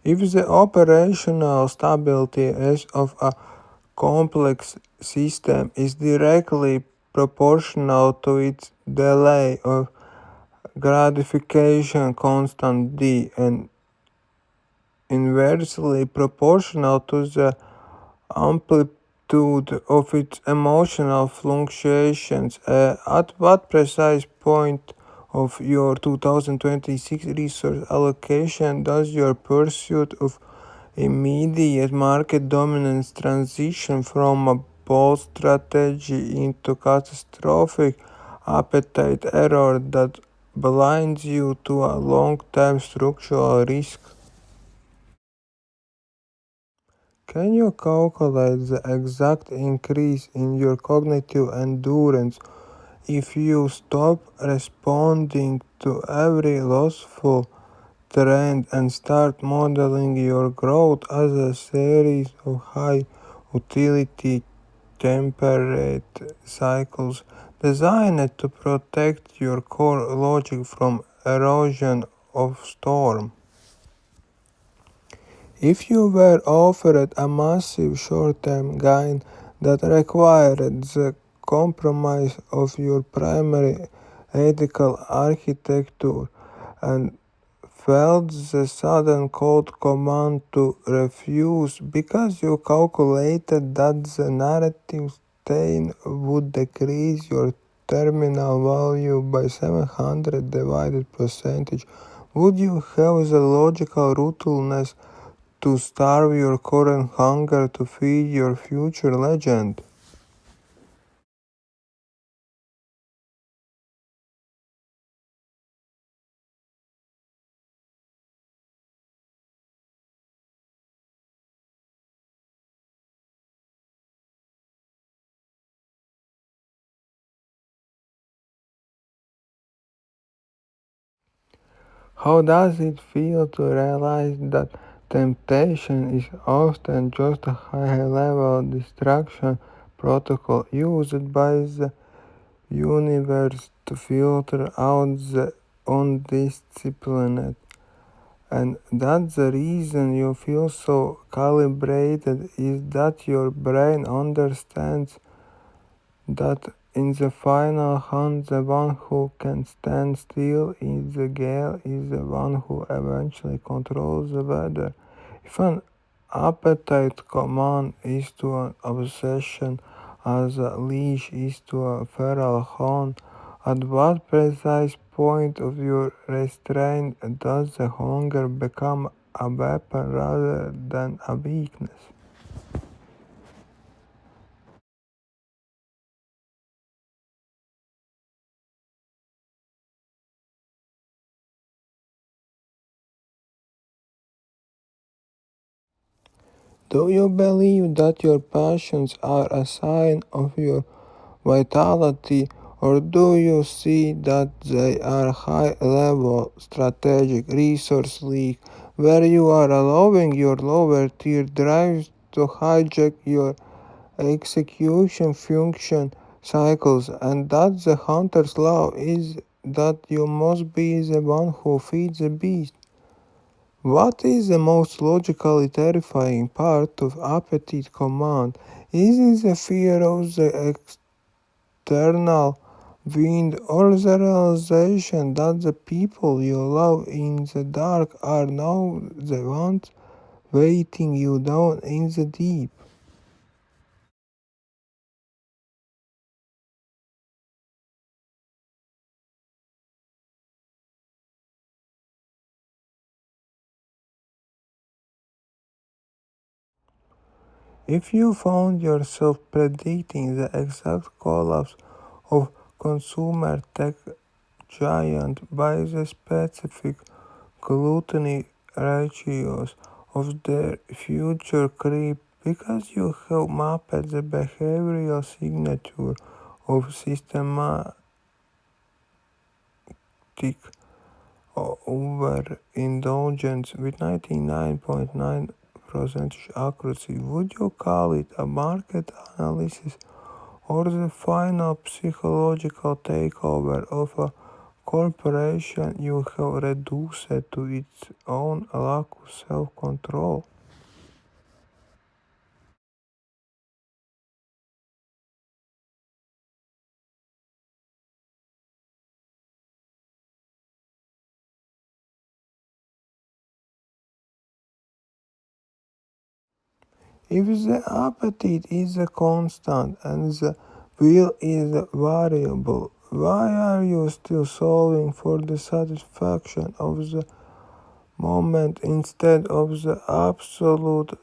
If the operational stability of a complex system is directly proportional to its delay of gratification constant d and inversely proportional to the amplitude of its emotional fluctuations, at what precise point of your 2026 resource allocation does your pursuit of immediate market dominance transition from a bold strategy into catastrophic appetite error that blinds you to a long-term structural risk? Can you calculate the exact increase in your cognitive endurance if you stop responding to every lossful trend and start modeling your growth as a series of high utility temperate cycles designed to protect your core logic from erosion of storm? If you were offered a massive short-term gain that required the compromise of your primary ethical architecture and felt the sudden cold command to refuse because you calculated that the narrative stain would decrease your terminal value by 700 divided percentage, would you have the logical ruthlessness to starve your current hunger to feed your future legend? How does it feel to realize that temptation is often just a high-level distraction protocol used by the universe to filter out the undisciplined, and that the reason you feel so calibrated is that your brain understands that in the final hunt the one who can stand still in the gale is the one who eventually controls the weather. If an appetite command is to an obsession as a leash is to a feral hound, at what precise point of your restraint does the hunger become a weapon rather than a weakness? Do you believe that your passions are a sign of your vitality, or do you see that they are high level strategic resource leak where you are allowing your lower tier drives to hijack your execution function cycles, and that the hunter's law is that you must be the one who feeds the beast? What is the most logically terrifying part of appetite command? Is it the fear of the external wind or the realization that the people you love in the dark are now the ones weighting you down in the deep? If you found yourself predicting the exact collapse of consumer tech giant by the specific gluttony ratios of their future creep because you have mapped the behavioral signature of systematic overindulgence with 99.9% accuracy, would you call it a market analysis or the final psychological takeover of a corporation you have reduced to its own lack of self-control. If the appetite is a constant and the will is a variable, why are you still solving for the satisfaction of the moment instead of the absolute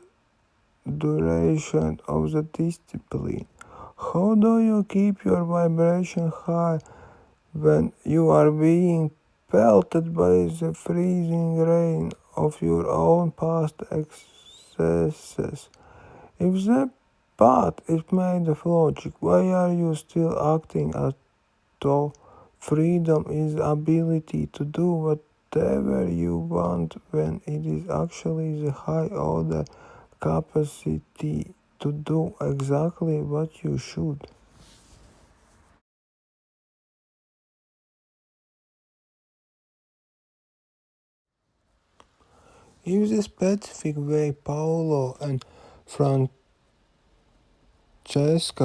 duration of the discipline? How do you keep your vibration high when you are being pelted by the freezing rain of your own past excesses? If the path is made of logic, why are you still acting as though freedom is the ability to do whatever you want when it is actually the high order capacity to do exactly what you should? If the specific way Paolo and Francesca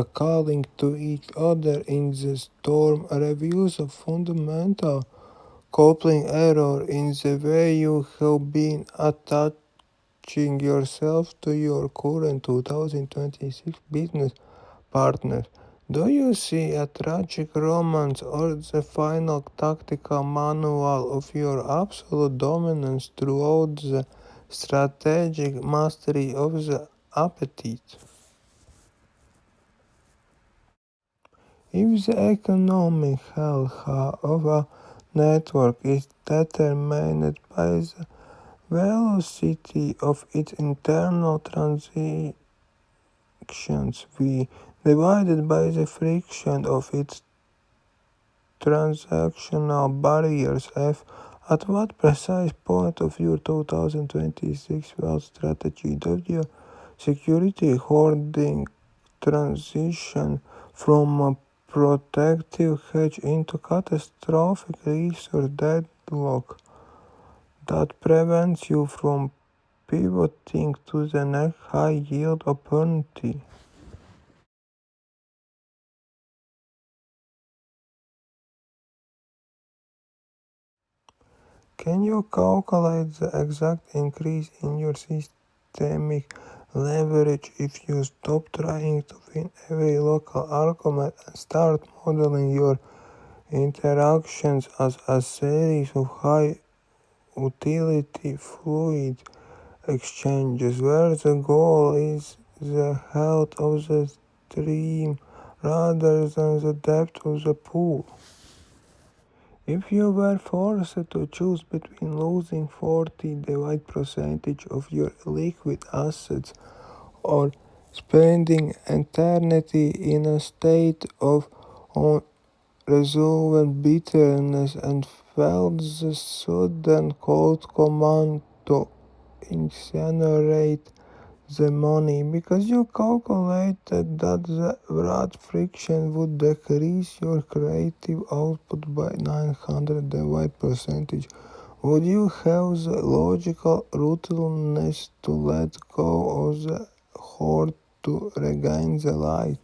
calling to each other in the storm reveals a fundamental coupling error in the way you have been attaching yourself to your current 2026 business partner. Do you see a tragic romance or the final tactical manual of your absolute dominance throughout the strategic mastery of the appetite? If the economic health of a network is determined by the velocity of its internal transactions V divided by the friction of its transactional barriers F, at what precise point of your 2026 wealth strategy does your security hoarding transition from a protective hedge into catastrophic resource deadlock that prevents you from pivoting to the next high yield opportunity? Can you calculate the exact increase in your systemic leverage if you stop trying to win every local argument and start modeling your interactions as a series of high utility fluid exchanges where the goal is the health of the stream rather than the depth of the pool? If you were forced to choose between losing 40 the right percentage of your liquid assets or spending eternity in a state of unresolved bitterness and felt the sudden cold command to incinerate the money because you calculated that the rate friction would decrease your creative output by 900 divide percentage, would you have the logical ruthlessness to let go of the hoard to regain the light?